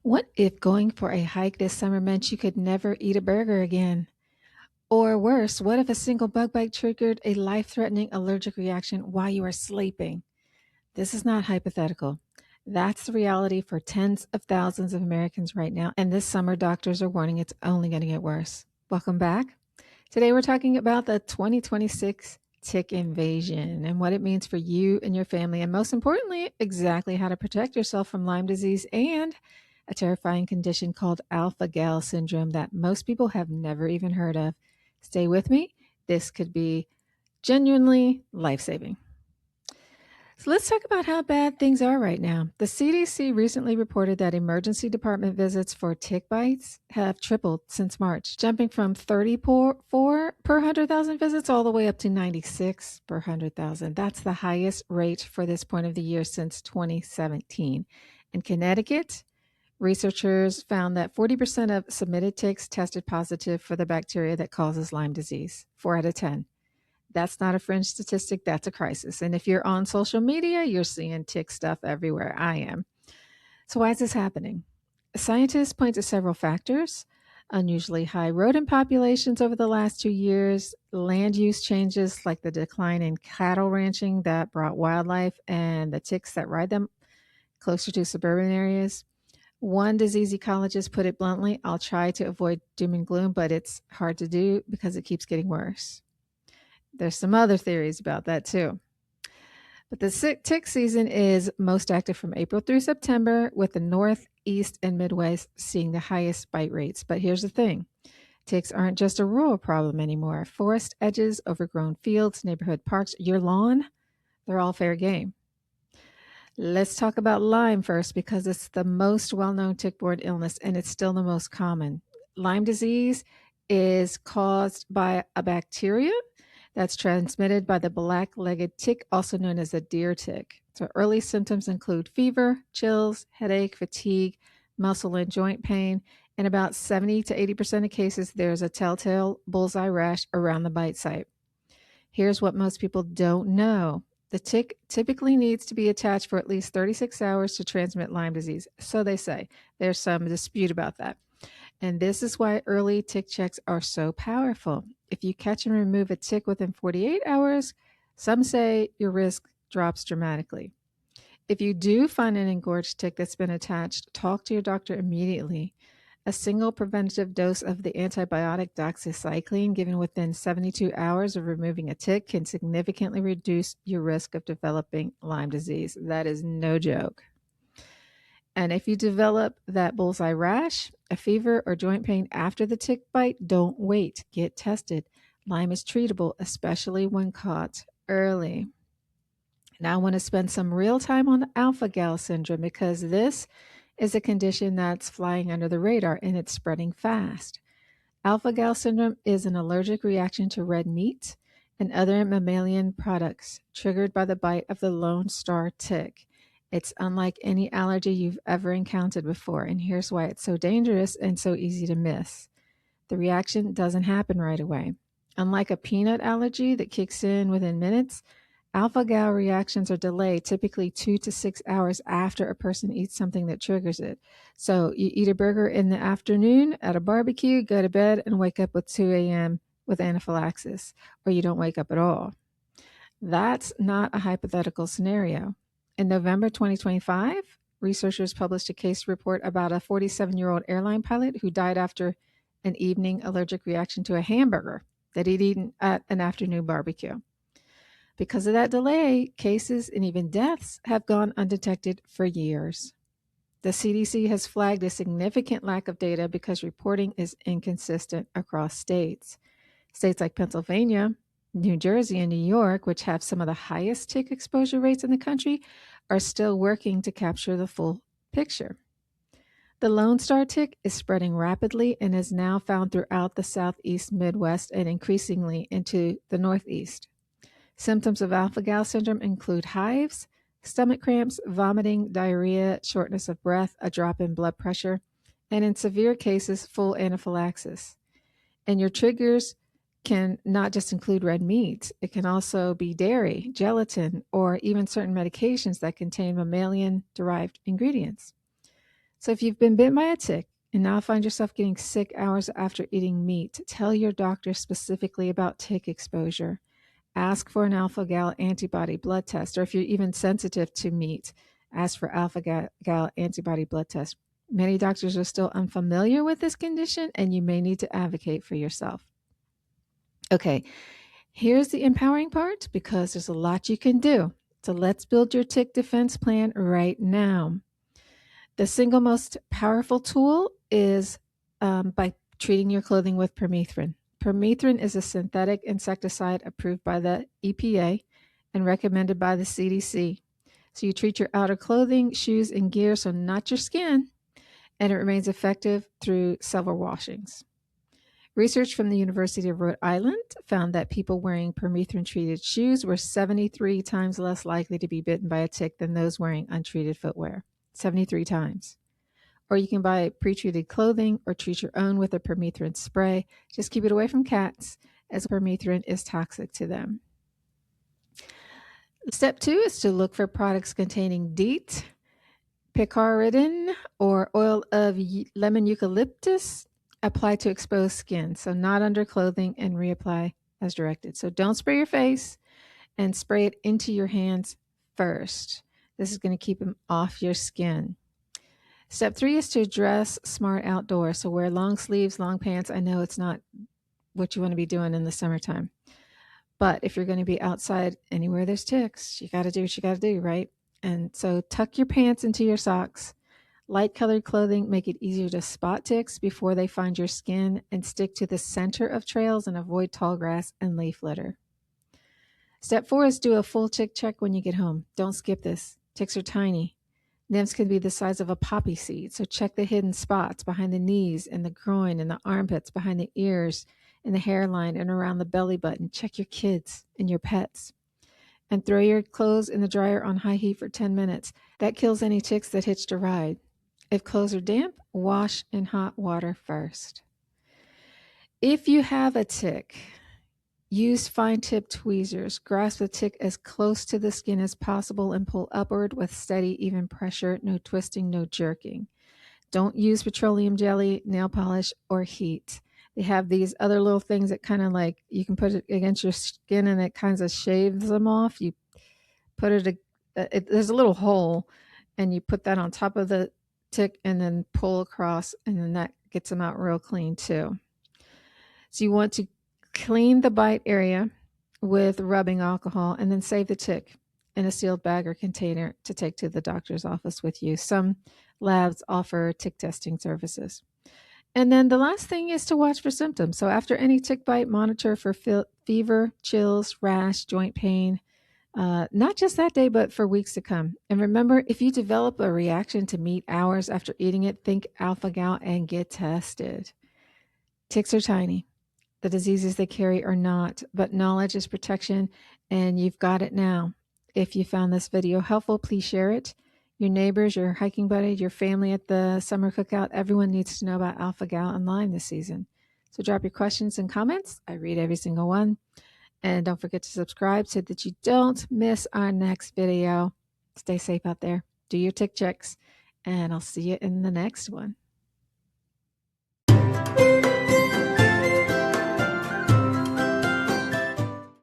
What if going for a hike this summer meant you could never eat a burger again? Or worse, what if a single bug bite triggered a life threatening allergic reaction while you were sleeping? This is not hypothetical. That's the reality for tens of thousands of Americans right now. And this summer, doctors are warning it's only going to get worse. Welcome back. Today, we're talking about the 2026 tick invasion and what it means for you and your family. And most importantly, exactly how to protect yourself from Lyme disease and a terrifying condition called alpha gal syndrome that most people have never even heard of. Stay with me. This could be genuinely life saving. So let's talk about how bad things are right now. The CDC recently reported that emergency department visits for tick bites have tripled since March, jumping from 34 per 100,000 visits all the way up to 96 per 100,000. That's the highest rate for this point of the year since 2017. In Connecticut, researchers found that 40% of submitted ticks tested positive for the bacteria that causes Lyme disease, 4 out of 10. That's not a fringe statistic, that's a crisis. And if you're on social media, you're seeing tick stuff everywhere. I am. So, why is this happening? Scientists point to several factors: unusually high rodent populations over the last 2 years, land use changes like the decline in cattle ranching that brought wildlife and the ticks that ride them closer to suburban areas. One disease ecologist put it bluntly: I'll try to avoid doom and gloom, but it's hard to do because it keeps getting worse. There's some other theories about that too. But the tick season is most active from April through September, with the Northeast and Midwest seeing the highest bite rates. But here's the thing: ticks aren't just a rural problem anymore. Forest edges, overgrown fields, neighborhood parks, your lawn, they're all fair game. Let's talk about Lyme first because it's the most well known tick-borne illness and it's still the most common. Lyme disease is caused by a bacteria that's transmitted by the black-legged tick, also known as a deer tick. So early symptoms include fever, chills, headache, fatigue, muscle and joint pain. In about 70 to 80% of cases, there's a telltale bullseye rash around the bite site. Here's what most people don't know. The tick typically needs to be attached for at least 36 hours to transmit Lyme disease. So they say. There's some dispute about that. And this is why early tick checks are so powerful. If you catch and remove a tick within 48 hours, some say your risk drops dramatically. If you do find an engorged tick that's been attached, talk to your doctor immediately. A single preventative dose of the antibiotic doxycycline given within 72 hours of removing a tick can significantly reduce your risk of developing Lyme disease. That is no joke. And if you develop that bullseye rash, a fever, or joint pain after the tick bite, don't wait. Get tested. Lyme is treatable, especially when caught early. Now, I want to spend some real time on the alpha gal syndrome because this is a condition that's flying under the radar and it's spreading fast. Alpha gal syndrome is an allergic reaction to red meat and other mammalian products triggered by the bite of the Lone Star tick. It's unlike any allergy you've ever encountered before, and here's why it's so dangerous and so easy to miss. The reaction doesn't happen right away. Unlike a peanut allergy that kicks in within minutes, alpha gal reactions are delayed, typically 2 to 6 hours after a person eats something that triggers it. So you eat a burger in the afternoon at a barbecue, go to bed, and wake up with 2 a.m. with anaphylaxis, or you don't wake up at all. That's not a hypothetical scenario. In November 2025, researchers published a case report about a 47-year-old airline pilot who died after an evening allergic reaction to a hamburger that he'd eaten at an afternoon barbecue. Because of that delay, cases and even deaths have gone undetected for years. The CDC has flagged a significant lack of data because reporting is inconsistent across states. States like Pennsylvania, New Jersey, and New York, which have some of the highest tick exposure rates in the country, are still working to capture the full picture. The Lone Star tick is spreading rapidly and is now found throughout the Southeast, Midwest, and increasingly into the Northeast. Symptoms of alpha gal syndrome include hives, stomach cramps, vomiting, diarrhea, shortness of breath, a drop in blood pressure, and in severe cases, full anaphylaxis. And your triggers can not just include red meat, it can also be dairy, gelatin, or even certain medications that contain mammalian derived ingredients. So if you've been bitten by a tick and now find yourself getting sick hours after eating meat, tell your doctor specifically about tick exposure. Ask for an alpha gal antibody blood test, or if you're even sensitive to meat, ask for alpha gal antibody blood test. Many doctors are still unfamiliar with this condition, and you may need to advocate for yourself. Okay, here's the empowering part, because there's a lot you can do. So let's build your tick defense plan right now. The single most powerful tool is by treating your clothing with permethrin. Permethrin is a synthetic insecticide approved by the EPA and recommended by the CDC. So you treat your outer clothing, shoes, and gear, so not your skin, and it remains effective through several washings. Research from the University of Rhode Island found that people wearing permethrin-treated shoes were 73 times less likely to be bitten by a tick than those wearing untreated footwear. 73 times. Or you can buy pre-treated clothing or treat your own with a permethrin spray. Just keep it away from cats, as permethrin is toxic to them. Step 2 is to look for products containing DEET, picaridin, or oil of lemon eucalyptus applied to exposed skin, so not under clothing, and reapply as directed. So don't spray your face, and spray it into your hands first. This is going to keep them off your skin. Step 3 is to dress smart outdoors. So wear long sleeves, long pants. I know it's not what you want to be doing in the summertime, but if you're going to be outside anywhere there's ticks, you got to do what you got to do, right? And so tuck your pants into your socks. Light colored clothing make it easier to spot ticks before they find your skin, and stick to the center of trails and avoid tall grass and leaf litter. Step 4 is do a full tick check when you get home. Don't skip this. Ticks are tiny. Nymphs can be the size of a poppy seed, so check the hidden spots behind the knees and the groin and the armpits, behind the ears and the hairline and around the belly button. Check your kids and your pets. And throw your clothes in the dryer on high heat for 10 minutes. That kills any ticks that hitched a ride. If clothes are damp, wash in hot water first. If you have a tick, use fine-tipped tweezers. Grasp the tick as close to the skin as possible and pull upward with steady, even pressure. No twisting, no jerking. Don't use petroleum jelly, nail polish, or heat. They have these other little things that kind of like, you can put it against your skin and it kind of shaves them off. You put there's a little hole, and you put that on top of the tick and then pull across, and then that gets them out real clean too. So you want to clean the bite area with rubbing alcohol, and then save the tick in a sealed bag or container to take to the doctor's office with you. Some labs offer tick testing services. And then the last thing is to watch for symptoms. So after any tick bite, monitor for fever, chills, rash, joint pain, not just that day, but for weeks to come. And remember, if you develop a reaction to meat hours after eating it, think alpha-gal and get tested. Ticks are tiny. The diseases they carry are not, but knowledge is protection, and you've got it now. If you found this video helpful, please share it. Your neighbors, your hiking buddy, your family at the summer cookout, everyone needs to know about alpha-gal and Lyme this season. So drop your questions and comments. I read every single one. And don't forget to subscribe so that you don't miss our next video. Stay safe out there. Do your tick checks, and I'll see you in the next one.